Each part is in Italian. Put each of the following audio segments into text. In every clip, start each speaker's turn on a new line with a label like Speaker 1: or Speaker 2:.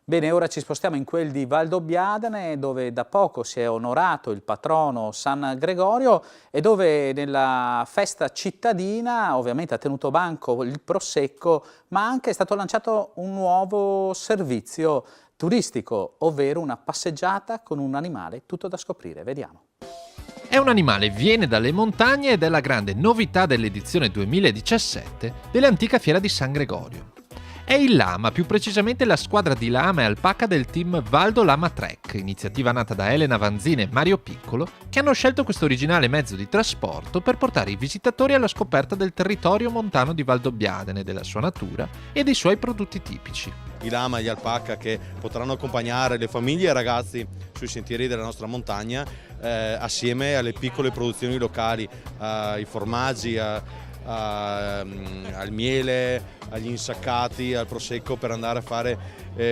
Speaker 1: Bene, ora ci spostiamo in quel di Valdobbiadene, dove da poco si è onorato il patrono San Gregorio e dove nella festa cittadina ovviamente ha tenuto banco il Prosecco, ma anche è stato lanciato un nuovo servizio turistico, ovvero una passeggiata con un animale tutto da scoprire. Vediamo.
Speaker 2: È un animale, viene dalle montagne ed è la grande novità dell'edizione 2017 dell'antica fiera di San Gregorio. È il lama, più precisamente la squadra di lama e alpaca del team Valdo Lama Trek, iniziativa nata da Elena Vanzina e Mario Piccolo, che hanno scelto questo originale mezzo di trasporto per portare i visitatori alla scoperta del territorio montano di Valdobbiadene, della sua natura e dei suoi prodotti tipici.
Speaker 3: I lama e gli alpaca che potranno accompagnare le famiglie e i ragazzi sui sentieri della nostra montagna, assieme alle piccole produzioni locali, ai formaggi, al miele, agli insaccati, al prosecco, per andare a fare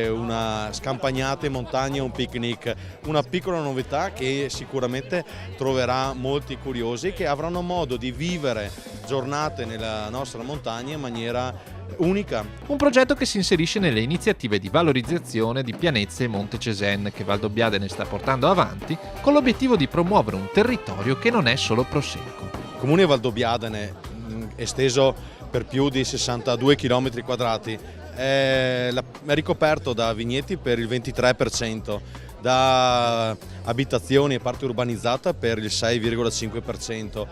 Speaker 3: una scampagnata in montagna, un picnic. Una piccola novità che sicuramente troverà molti curiosi che avranno modo di vivere giornate nella nostra montagna in maniera unica.
Speaker 2: Un progetto che si inserisce nelle iniziative di valorizzazione di Pianezza e Monte Cesen che Valdobbiadene sta portando avanti con l'obiettivo di promuovere un territorio che non è solo prosecco.
Speaker 3: Il comune Valdobbiadene, esteso per più di 62 km quadrati, è ricoperto da vigneti per il 23%, da abitazioni e parte urbanizzata per il 6,5%.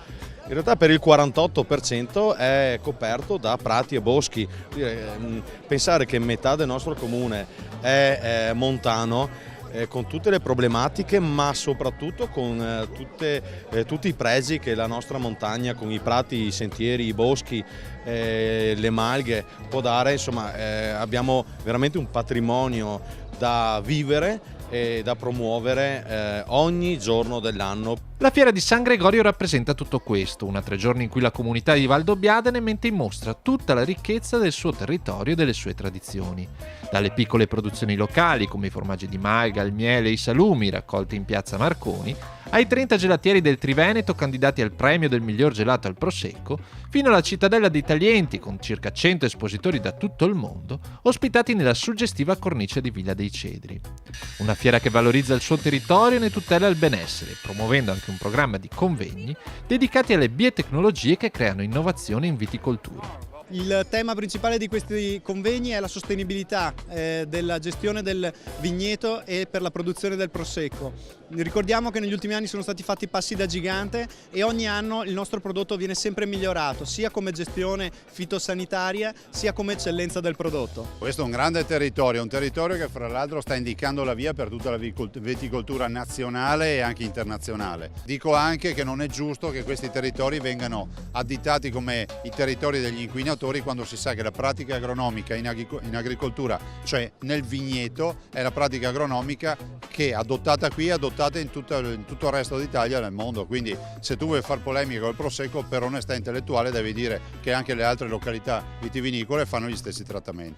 Speaker 3: In realtà per il 48% è coperto da prati e boschi. Pensare che metà del nostro comune è montano, con tutte le problematiche, ma soprattutto con tutti i pregi che la nostra montagna, con i prati, i sentieri, i boschi, le malghe può dare. Insomma, abbiamo veramente un patrimonio da vivere e da promuovere ogni giorno dell'anno.
Speaker 2: La fiera di San Gregorio rappresenta tutto questo, una 3 giorni in cui la comunità di Valdobbiadene mette in mostra tutta la ricchezza del suo territorio e delle sue tradizioni. Dalle piccole produzioni locali, come i formaggi di malga, il miele e i salumi raccolti in piazza Marconi, ai 30 gelatieri del Triveneto candidati al premio del miglior gelato al Prosecco, fino alla cittadella dei Taglienti con circa 100 espositori da tutto il mondo, ospitati nella suggestiva cornice di Villa dei Cedri. Una fiera che valorizza il suo territorio e ne tutela il benessere, promuovendo anche un programma di convegni dedicati alle biotecnologie che creano innovazione in viticoltura.
Speaker 4: Il tema principale di questi convegni è la sostenibilità della gestione del vigneto e per la produzione del prosecco. Ricordiamo che negli ultimi anni sono stati fatti passi da gigante e ogni anno il nostro prodotto viene sempre migliorato, sia come gestione fitosanitaria sia come eccellenza del prodotto.
Speaker 5: Questo è un grande territorio, un territorio che fra l'altro sta indicando la via per tutta la viticoltura nazionale e anche internazionale. Dico anche che non è giusto che questi territori vengano additati come i territori degli inquinatori, quando si sa che la pratica agronomica in agricoltura, cioè nel vigneto, è la pratica agronomica che adottata qui è adottata in tutto il resto d'Italia e nel mondo. Quindi se tu vuoi far polemica col prosecco, per onestà intellettuale devi dire che anche le altre località vitivinicole fanno gli stessi trattamenti.